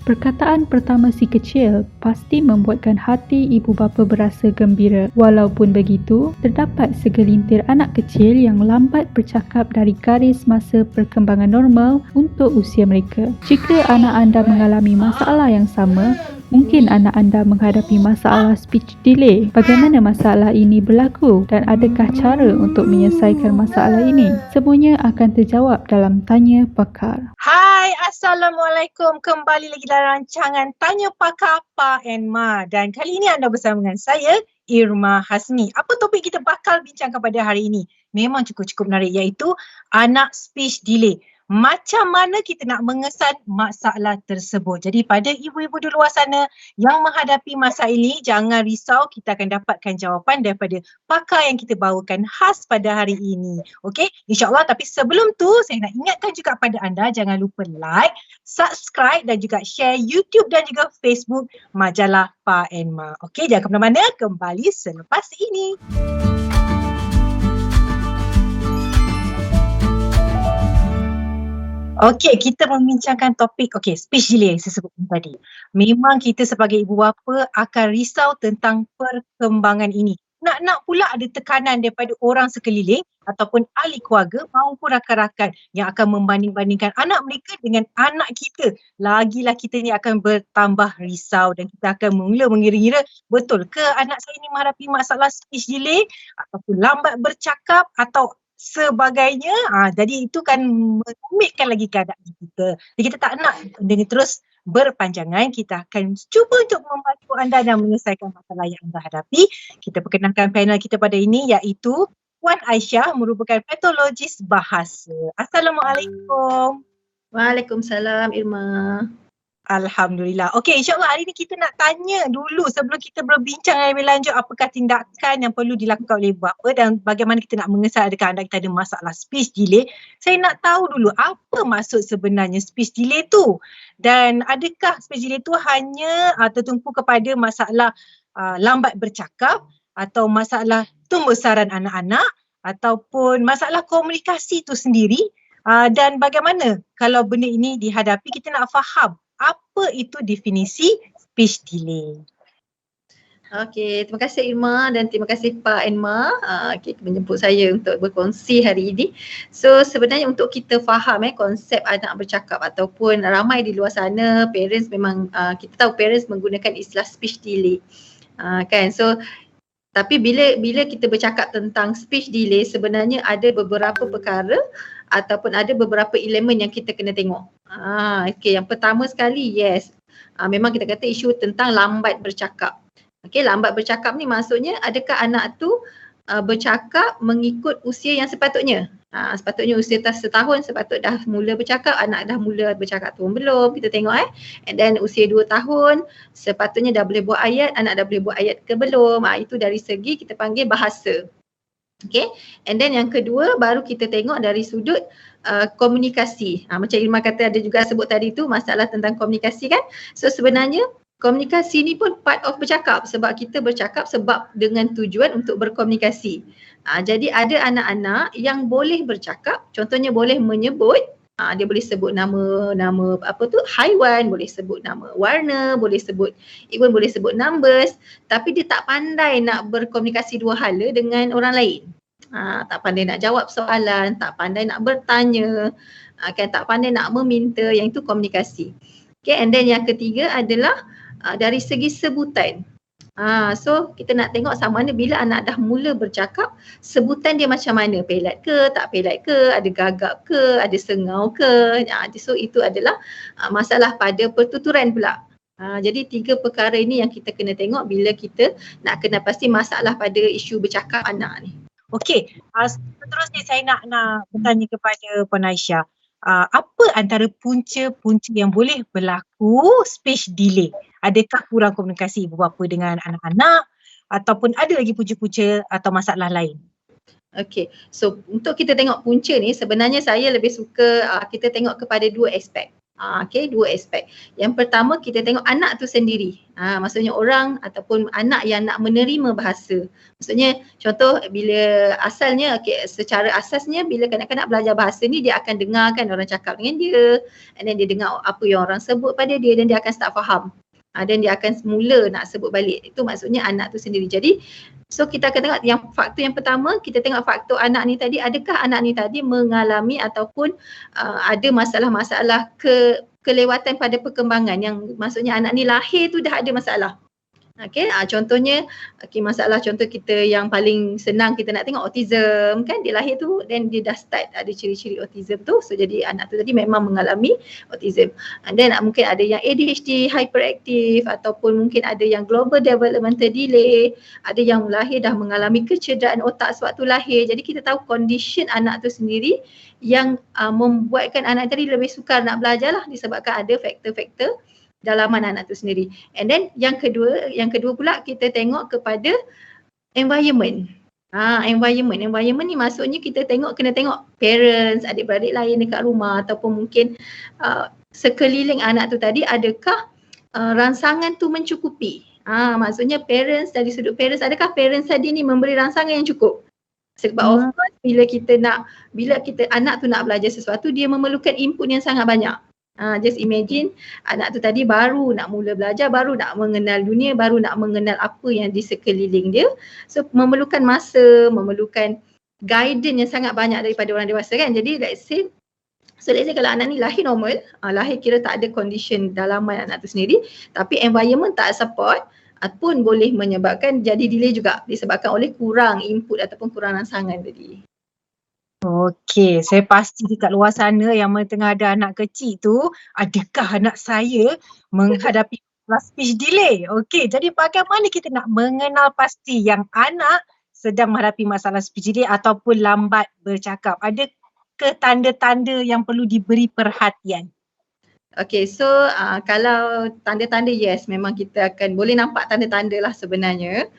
Perkataan pertama si kecil pasti membuatkan hati ibu bapa berasa gembira. Walaupun begitu, terdapat segelintir anak kecil yang lambat bercakap dari garis masa perkembangan normal untuk usia mereka. Jika anak anda mengalami masalah yang sama, mungkin anak anda menghadapi masalah speech delay. Bagaimana masalah ini berlaku dan adakah cara untuk menyelesaikan masalah ini? Semuanya akan terjawab dalam Tanya Pakar. Hai, Assalamualaikum. Kembali lagi dalam rancangan Tanya Pakar Pa and Ma. Dan kali ini anda bersama dengan saya, Irma Hasni. Apa topik kita bakal bincangkan pada hari ini? Memang cukup-cukup menarik, iaitu anak speech delay. Macam mana kita nak mengesan masalah tersebut. Jadi pada ibu-ibu di luar sana yang menghadapi masalah ini, jangan risau, kita akan dapatkan jawapan daripada pakar yang kita bawakan khas pada hari ini. Okey, insyaAllah. Tapi sebelum tu, saya nak ingatkan juga pada anda, jangan lupa like, subscribe dan juga share YouTube dan juga Facebook Majalah Pa and Ma. Okey, jangan ke mana-mana, kembali selepas ini. Okey, kita membincangkan topik speech delay yang saya sebutkan tadi. Memang kita sebagai ibu bapa akan risau tentang perkembangan ini. Nak pula ada tekanan daripada orang sekeliling ataupun ahli keluarga maupun rakan-rakan yang akan membanding-bandingkan anak mereka dengan anak kita. Lagilah kita ni akan bertambah risau dan kita akan mula mengira-ngira, betul ke anak saya ni menghadapi masalah speech delay ataupun lambat bercakap atau sebagainya. Jadi itu kan merumitkan lagi keadaan kita. Jadi kita tak nak benda ni terus berpanjangan. Kita akan cuba untuk membantu anda dan menyelesaikan masalah yang anda hadapi. Kita perkenalkan panel kita pada ini, iaitu Puan Aisyah, merupakan patologis bahasa. Assalamualaikum. Waalaikumsalam, Irma. Alhamdulillah. Okey, insyaAllah hari ni kita nak tanya dulu sebelum kita berbincang lebih lanjut, apakah tindakan yang perlu dilakukan oleh ibu bapa dan bagaimana kita nak mengesan adakah anda kita ada masalah speech delay. Saya nak tahu dulu apa maksud sebenarnya speech delay tu, dan adakah speech delay tu hanya tertumpu kepada masalah lambat bercakap atau masalah tumbuhsaran anak-anak ataupun masalah komunikasi tu sendiri, dan bagaimana kalau benda ini dihadapi, kita nak faham apa itu definisi speech delay. Okey, terima kasih Irma dan terima kasih Pak and Ma menjemput saya untuk berkongsi hari ini. So sebenarnya untuk kita faham konsep anak bercakap ataupun ramai di luar sana parents memang kita tahu parents menggunakan istilah speech delay. Kan, so tapi bila kita bercakap tentang speech delay, sebenarnya ada beberapa perkara ataupun ada beberapa elemen yang kita kena tengok. Okey, yang pertama sekali, memang kita kata isu tentang lambat bercakap. Okey, lambat bercakap ni maksudnya adakah anak tu bercakap mengikut usia yang sepatutnya. Sepatutnya usia setahun sepatut dah mula bercakap, anak dah mula bercakap tu belum, kita tengok and then usia 2 tahun sepatutnya dah boleh buat ayat, anak dah boleh buat ayat ke belum. Itu dari segi kita panggil bahasa. Okay, and then yang kedua baru kita tengok dari sudut komunikasi. Macam Irma kata ada juga sebut tadi tu masalah tentang komunikasi kan. So sebenarnya komunikasi ni pun part of bercakap, sebab kita bercakap sebab dengan tujuan untuk berkomunikasi. Jadi ada anak-anak yang boleh bercakap, contohnya boleh menyebut, dia boleh sebut nama haiwan, boleh sebut nama warna, boleh sebut, even boleh sebut numbers, tapi dia tak pandai nak berkomunikasi dua hala dengan orang lain. Tak pandai nak jawab soalan, tak pandai nak bertanya, tak pandai nak meminta, yang itu komunikasi. Okay, and then yang ketiga adalah dari segi sebutan. So kita nak tengok sama mana bila anak dah mula bercakap, sebutan dia macam mana, pelat ke, tak pelat ke, ada gagap ke, ada sengau ke. So itu adalah masalah pada pertuturan pula. Jadi 3 perkara ini yang kita kena tengok bila kita nak kena pasti masalah pada isu bercakap anak ni. Okey, seterusnya saya nak bertanya kepada Puan Aisyah. Apa antara punca-punca yang boleh berlaku speech delay? Adakah kurang komunikasi ibu bapa dengan anak-anak ataupun ada lagi punca-punca atau masalah lain? Okey, so untuk kita tengok punca ni sebenarnya saya lebih suka kita tengok kepada 2 aspek. Okay, dua aspek. Yang pertama kita tengok anak tu sendiri. Maksudnya orang ataupun anak yang nak menerima bahasa. Maksudnya contoh bila asalnya, secara asasnya bila kanak-kanak belajar bahasa ni dia akan dengarkan orang cakap dengan dia, and then dia dengar apa yang orang sebut pada dia dan dia akan start faham. Dan dia akan mula nak sebut balik. Itu maksudnya anak tu sendiri. Jadi so kita akan tengok yang faktor yang pertama, kita tengok faktor anak ni tadi, adakah anak ni tadi mengalami ataupun ada masalah-masalah kelewatan pada perkembangan, yang maksudnya anak ni lahir tu dah ada masalah. Okay, contohnya masalah contoh kita yang paling senang kita nak tengok autism kan, dia lahir tu dan dia dah start ada ciri-ciri autism tu. So jadi anak tu tadi memang mengalami autism. And then mungkin ada yang ADHD, hyperactive, ataupun mungkin ada yang global developmental delay, ada yang lahir dah mengalami kecederaan otak sewaktu lahir. Jadi kita tahu condition anak tu sendiri yang membuatkan anak tadi lebih sukar nak belajar lah, disebabkan ada faktor-faktor dalaman anak tu sendiri. And then yang kedua pula kita tengok kepada environment. Environment ni maksudnya kita kena tengok parents, adik-beradik lain dekat rumah, ataupun mungkin sekeliling anak tu tadi, adakah rangsangan tu mencukupi. Maksudnya parents, dari sudut parents, adakah parents tadi ni memberi rangsangan yang cukup. Sebab of course bila anak tu nak belajar sesuatu, dia memerlukan input yang sangat banyak. Just imagine anak tu tadi baru nak mula belajar, baru nak mengenal dunia, baru nak mengenal apa yang di sekeliling dia. So memerlukan masa, memerlukan guidance yang sangat banyak daripada orang dewasa kan. Jadi let's say kalau anak ni lahir normal, lahir kira tak ada condition dalaman anak tu sendiri, tapi environment tak support, pun boleh menyebabkan jadi delay juga, disebabkan oleh kurang input ataupun kurang rangsangan tadi. Okey, saya pasti dekat luar sana yang tengah ada anak kecil tu, adakah anak saya menghadapi speech delay? Okey, jadi bagaimana kita nak mengenal pasti yang anak sedang menghadapi masalah speech delay ataupun lambat bercakap? Ada ke tanda-tanda yang perlu diberi perhatian? Okay, so kalau tanda-tanda, yes, memang kita akan boleh nampak tanda-tanda lah sebenarnya.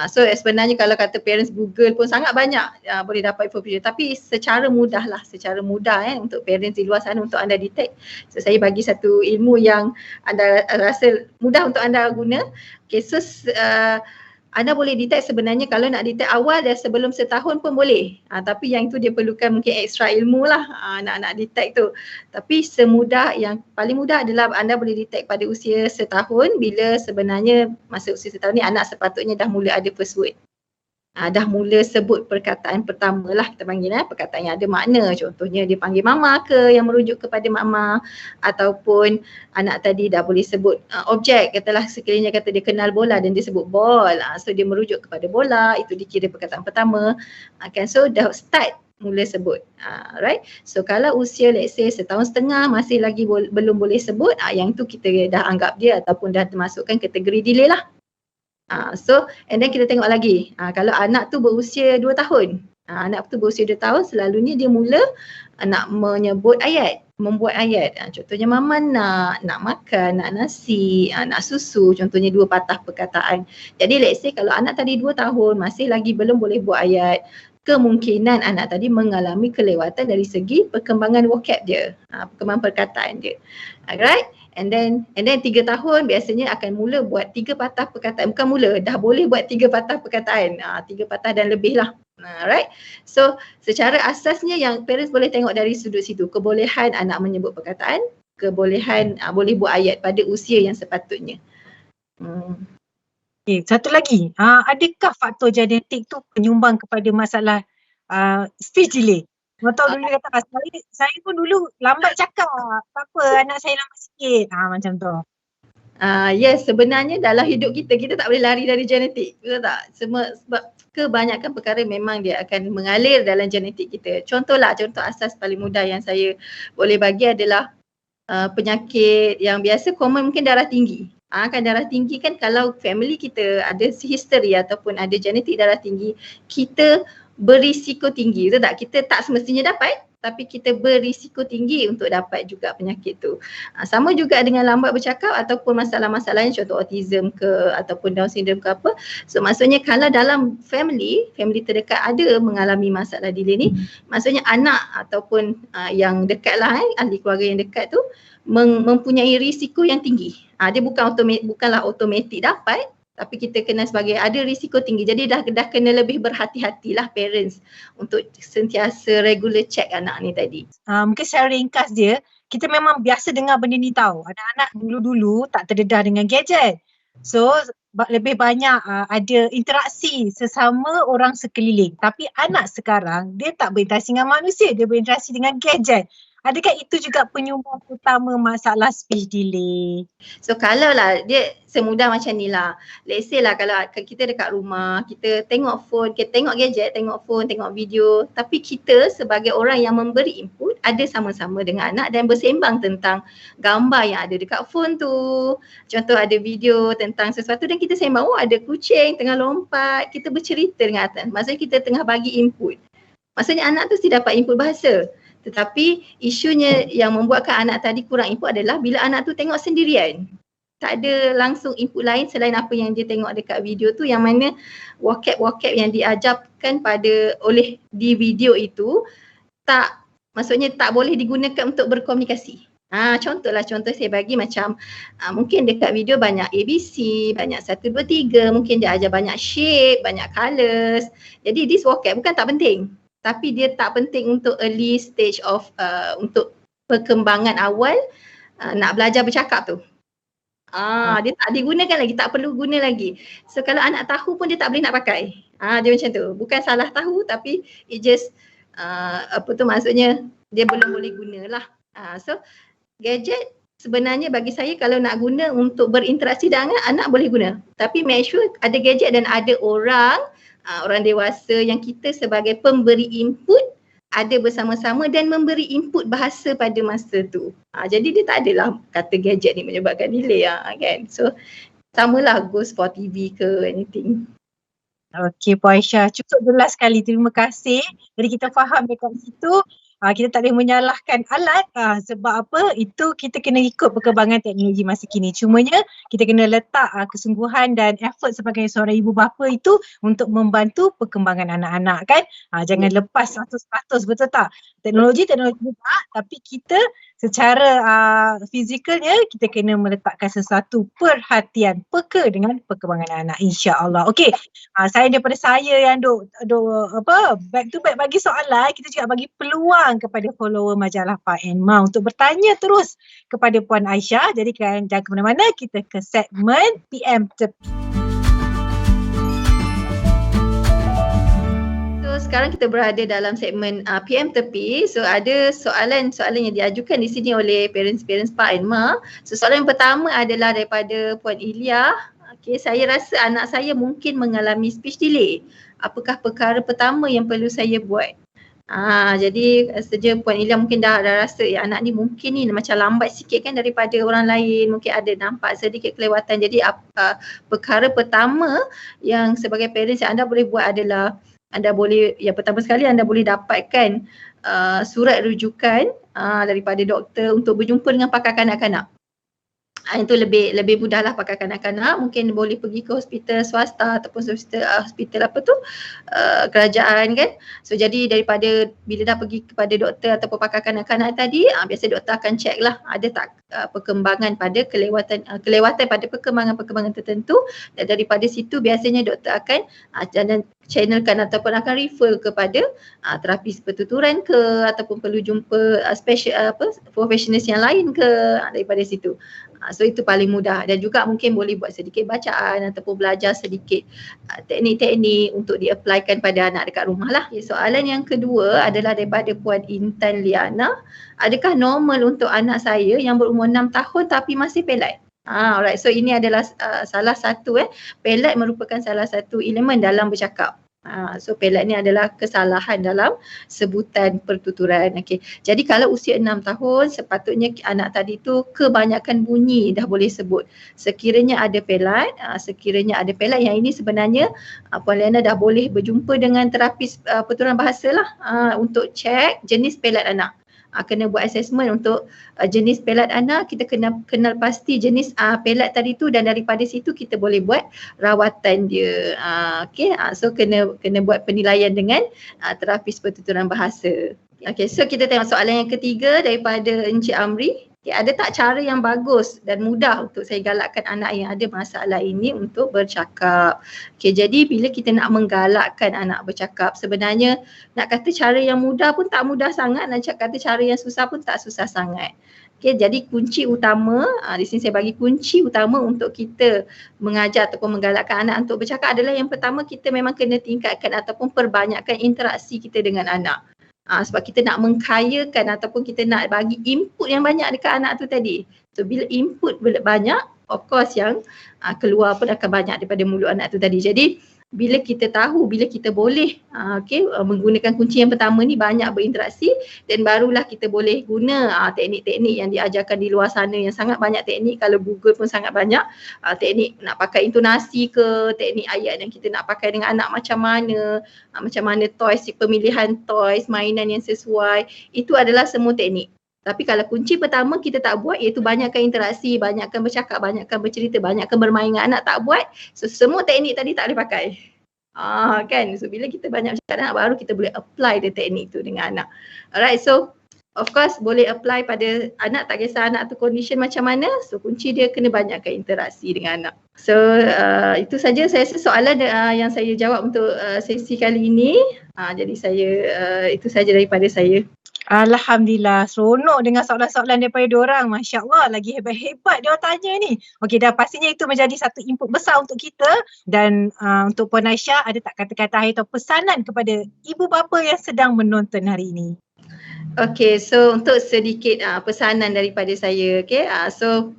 So sebenarnya kalau kata parents Google pun sangat banyak boleh dapat information, tapi secara mudah untuk parents di luar sana untuk anda detect. So saya bagi satu ilmu yang anda rasa mudah untuk anda guna. Okay, so anda boleh detect sebenarnya, kalau nak detect awal dah sebelum setahun pun boleh. Tapi yang itu dia perlukan mungkin ekstra ilmu lah nak detect tu. Tapi yang paling mudah adalah anda boleh detect pada usia setahun, bila sebenarnya masa usia setahun ni anak sepatutnya dah mula ada first word. Dah mula sebut perkataan pertama lah, kita panggil perkataan yang ada makna. Contohnya dia panggil mama ke, yang merujuk kepada mama, ataupun anak tadi dah boleh sebut objek, katalah sekelilingnya kata dia kenal bola dan dia sebut ball, so dia merujuk kepada bola, itu dikira perkataan pertama. So dah start mula sebut, right? So kalau usia let's say setahun setengah masih lagi belum boleh sebut, yang tu kita dah anggap dia ataupun dah termasukkan kategori delay lah. So and then kita tengok lagi, kalau anak tu berusia 2 tahun, selalunya dia mula nak menyebut ayat, membuat ayat. Contohnya mama nak makan, nak nasi, nak susu, contohnya 2 patah perkataan. Jadi let's say kalau anak tadi 2 tahun masih lagi belum boleh buat ayat, kemungkinan anak tadi mengalami kelewatan dari segi perkembangan vocab dia, perkembangan perkataan dia. Alright? And then 3 tahun biasanya akan mula buat 3 patah perkataan. Bukan mula, dah boleh buat 3 patah perkataan. 3 patah dan lebih lah. Right? So secara asasnya yang parents boleh tengok dari sudut situ, kebolehan anak menyebut perkataan, kebolehan boleh buat ayat pada usia yang sepatutnya. Okay, satu lagi, adakah faktor genetik tu penyumbang kepada masalah speech delay? Atau dulu kata, saya pun dulu lambat cakap, tak apa anak saya lambat sikit, macam tu. Yes, sebenarnya dalam hidup kita tak boleh lari dari genetik, betul tak? Sebab kebanyakan perkara memang dia akan mengalir dalam genetik kita. Contoh asas paling mudah yang saya boleh bagi adalah penyakit yang biasa common, mungkin darah tinggi. Kan darah tinggi kan, kalau family kita ada history ataupun ada genetik darah tinggi, kita berisiko tinggi, betul tak? Kita tak semestinya dapat, tapi kita berisiko tinggi untuk dapat juga penyakit tu. Sama juga dengan lambat bercakap ataupun masalah-masalah lain, contoh autism ke ataupun Down syndrome ke apa. So maksudnya kalau dalam family terdekat ada mengalami masalah delay ni, maksudnya anak ataupun yang dekat lah, ahli keluarga yang dekat tu mempunyai risiko yang tinggi. Dia bukanlah automatik dapat, tapi kita kena sebagai ada risiko tinggi. Jadi dah kena lebih berhati-hatilah parents untuk sentiasa regular check anak ni tadi. Mungkin secara ringkas dia, kita memang biasa dengar benda ni tahu. Anak-anak dulu-dulu tak terdedah dengan gadget. So lebih banyak ada interaksi sesama orang sekeliling. Tapi anak sekarang dia tak berinteraksi dengan manusia, dia berinteraksi dengan gadget. Adakah itu juga penyumbang utama masalah speech delay? So kalau lah dia semudah macam ni lah. Let's say lah kalau kita dekat rumah, kita tengok phone, kita tengok gadget, tengok phone, tengok video. Tapi kita sebagai orang yang memberi input ada sama-sama dengan anak dan bersembang tentang gambar yang ada dekat phone tu. Contoh ada video tentang sesuatu dan kita sembang, oh ada kucing tengah lompat, kita bercerita dengan anak. Maksudnya kita tengah bagi input. Maksudnya anak tu tidak dapat input bahasa. Tetapi isunya yang membuatkan anak tadi kurang input adalah bila anak tu tengok sendirian. Tak ada langsung input lain selain apa yang dia tengok dekat video tu, yang mana vocab yang diajarkan oleh di video itu maksudnya tak boleh digunakan untuk berkomunikasi. Contoh saya bagi macam mungkin dekat video banyak ABC, banyak 1, 2, 3, mungkin dia ajar banyak shape, banyak colours. Jadi this vocab bukan tak penting. Tapi dia tak penting untuk early stage of untuk perkembangan awal nak belajar bercakap tu. Dia tak digunakan lagi, tak perlu guna lagi. So kalau anak tahu pun dia tak boleh nak pakai. Dia macam tu. Bukan salah tahu tapi it just maksudnya dia belum boleh gunalah. So gadget sebenarnya bagi saya kalau nak guna untuk berinteraksi dengan anak boleh guna. Tapi make sure ada gadget dan ada orang dewasa yang kita sebagai pemberi input ada bersama-sama dan memberi input bahasa pada masa tu. Jadi dia tak adalah kata gadget ni menyebabkan delay kan. So samalah goes for TV ke anything. Okey Puan Aisyah, cukup jelas sekali. Terima kasih. Jadi kita faham dekat situ kita tak boleh menyalahkan alat sebab apa, itu kita kena ikut perkembangan teknologi masa kini. Cumanya kita kena letak kesungguhan dan effort sebagai seorang ibu bapa itu untuk membantu perkembangan anak-anak kan. Jangan lepas 100%, betul tak? Teknologi juga, tapi kita secara fizikalnya kita kena meletakkan sesuatu perhatian peka dengan perkembangan anak, insya-Allah. Okey. Daripada saya yang duk back to back bagi soalan, kita juga bagi peluang kepada follower majalah Pak and Ma untuk bertanya terus kepada Puan Aisyah. Jadi jangan ke mana-mana, kita ke segmen PM Tepi. Sekarang kita berada dalam segmen PM Tepi. So ada soalan-soalan yang diajukan di sini oleh parents Pak and Ma. So soalan yang pertama adalah daripada Puan Ilya. Okay, saya rasa anak saya mungkin mengalami speech delay. Apakah perkara pertama yang perlu saya buat? Jadi saja Puan Ilya mungkin dah rasa anak ni mungkin ni macam lambat sikit kan daripada orang lain, mungkin ada nampak sedikit kelewatan. Jadi perkara pertama yang sebagai parents yang anda boleh buat adalah yang pertama sekali anda boleh dapatkan surat rujukan daripada doktor untuk berjumpa dengan pakar kanak-kanak. Itu lebih mudahlah pakar kanak-kanak. Mungkin boleh pergi ke hospital swasta ataupun hospital kerajaan kan. So jadi daripada bila dah pergi kepada doktor ataupun pakar kanak-kanak tadi, biasa doktor akan check lah ada tak perkembangan pada kelewatan pada perkembangan tertentu, dan daripada situ biasanya doktor akan channelkan ataupun akan refer kepada terapis pertuturan ke ataupun perlu jumpa professionals yang lain ke daripada situ. So itu paling mudah, dan juga mungkin boleh buat sedikit bacaan ataupun belajar sedikit teknik-teknik untuk di-applykan pada anak dekat rumah lah. Soalan yang kedua adalah daripada Puan Intan Liana. Adakah normal untuk anak saya yang berumur 6 tahun tapi masih pelat? Alright, so ini adalah salah satu pelat merupakan salah satu elemen dalam bercakap. So pelat ni adalah kesalahan dalam sebutan pertuturan. Okey. Jadi kalau usia 6 tahun sepatutnya anak tadi tu kebanyakan bunyi dah boleh sebut. Sekiranya ada pelat yang ini sebenarnya Puan Liana dah boleh berjumpa dengan terapis pertuturan bahasa lah untuk cek jenis pelat anak. Kena buat assessment untuk jenis pelat anak, kita kena kenal pasti jenis pelat tadi tu dan daripada situ kita boleh buat rawatan dia. So kena buat penilaian dengan terapis pertuturan bahasa. Okay, so kita tengok soalan yang ketiga daripada Encik Amri. Okay, ada tak cara yang bagus dan mudah untuk saya galakkan anak yang ada masalah ini untuk bercakap? Okay, jadi bila kita nak menggalakkan anak bercakap, sebenarnya nak kata cara yang mudah pun tak mudah sangat, nak kata cara yang susah pun tak susah sangat. Okay, jadi kunci utama, di sini saya bagi kunci utama untuk kita mengajar ataupun menggalakkan anak untuk bercakap adalah yang pertama, kita memang kena tingkatkan ataupun perbanyakkan interaksi kita dengan anak. Sebab kita nak mengkayakan ataupun kita nak bagi input yang banyak dekat anak tu tadi. So bila input banyak, of course yang keluar pun akan banyak daripada mulut anak tu tadi. Jadi bila kita tahu, bila kita boleh menggunakan kunci yang pertama ni, banyak berinteraksi, dan barulah kita boleh guna teknik-teknik yang diajarkan di luar sana yang sangat banyak teknik. Kalau Google pun sangat banyak teknik nak pakai intonasi ke, teknik ayat yang kita nak pakai dengan anak macam mana toys, pemilihan toys, mainan yang sesuai, itu adalah semua teknik. Tapi kalau kunci pertama kita tak buat, iaitu banyakkan interaksi, banyakkan bercakap, banyakkan bercerita, banyakkan bermain dengan anak, tak buat, so semua teknik tadi tak boleh pakai. Kan? So bila kita banyak bercakap dengan anak, baru kita boleh apply the teknik tu dengan anak. Alright, so of course boleh apply pada anak, tak kisah anak tu condition macam mana. So kunci dia kena banyakkan interaksi dengan anak. So itu saja saya rasa soalan yang saya jawab untuk sesi kali ini. Jadi itu saja daripada saya. Alhamdulillah, seronok dengan soalan-soalan daripada diorang. Masya Allah, lagi hebat-hebat diorang tanya ni. Okey, dah pastinya itu menjadi satu input besar untuk kita. Dan untuk Puan Aisyah, ada tak kata-kata akhir atau pesanan kepada ibu bapa yang sedang menonton hari ini? Okay, so untuk sedikit pesanan daripada saya. Okay, so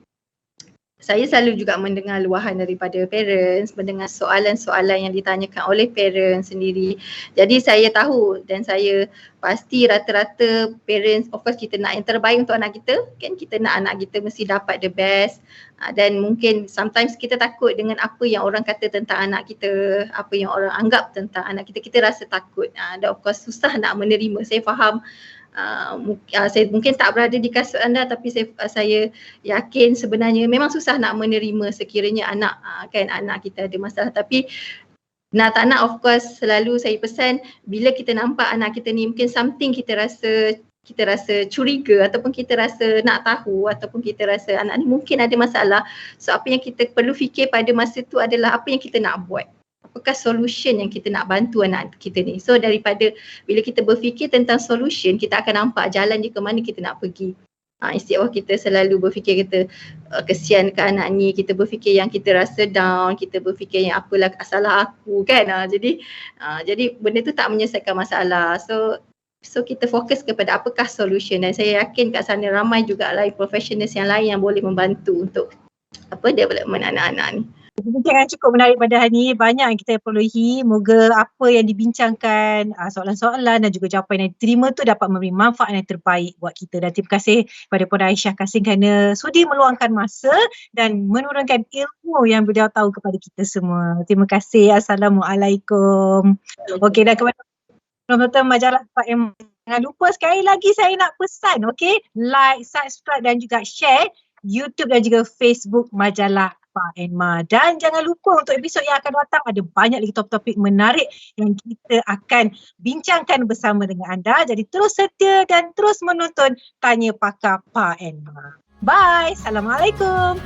saya selalu juga mendengar luahan daripada parents, mendengar soalan-soalan yang ditanyakan oleh parents sendiri. Jadi saya tahu dan saya pasti rata-rata parents, of course kita nak yang terbaik untuk anak kita, kan? Kita nak anak kita mesti dapat the best. Dan mungkin sometimes kita takut dengan apa yang orang kata tentang anak kita, apa yang orang anggap tentang anak kita, kita rasa takut. Dan of course susah nak menerima, saya faham. Saya mungkin tak berada di kasut anda, tapi saya yakin sebenarnya memang susah nak menerima sekiranya anak kita ada masalah. Tapi nak tak nak, of course selalu saya pesan, bila kita nampak anak kita ni mungkin something kita rasa curiga ataupun kita rasa nak tahu ataupun kita rasa anak ni mungkin ada masalah, so apa yang kita perlu fikir pada masa tu adalah apa yang kita nak buat. Apakah solution yang kita nak bantu anak kita ni. So daripada bila kita berfikir tentang solution, kita akan nampak jalan dia ke mana kita nak pergi. Instead of kita selalu berfikir kita kesian ke anak ni, kita berfikir yang kita rasa down, kita berfikir yang apalah salah aku, kan. Jadi benda tu tak menyelesaikan masalah. So kita fokus kepada apakah solution, dan saya yakin kat sana ramai juga lain professionals yang lain yang boleh membantu untuk development anak-anak ni. Jangan cukup menarik pada hari ini, banyak yang kita perolehi. Moga apa yang dibincangkan, soalan-soalan dan juga jawapan yang diterima tu dapat memberi manfaat yang terbaik buat kita. Dan terima kasih kepada Puan Aisyah Kasim kerana sudi meluangkan masa dan menurunkan ilmu yang beliau tahu kepada kita semua. Terima kasih. Assalamualaikum. Okey, dan kepada penonton majalah Pak M, jangan lupa sekali lagi saya nak pesan, okey, like, subscribe dan juga share YouTube dan juga Facebook majalah Pak Enma. Dan jangan lupa untuk episod yang akan datang ada banyak lagi topik-topik menarik yang kita akan bincangkan bersama dengan anda. Jadi terus setia dan terus menonton Tanya Pakar Pak Enma. Bye. Assalamualaikum.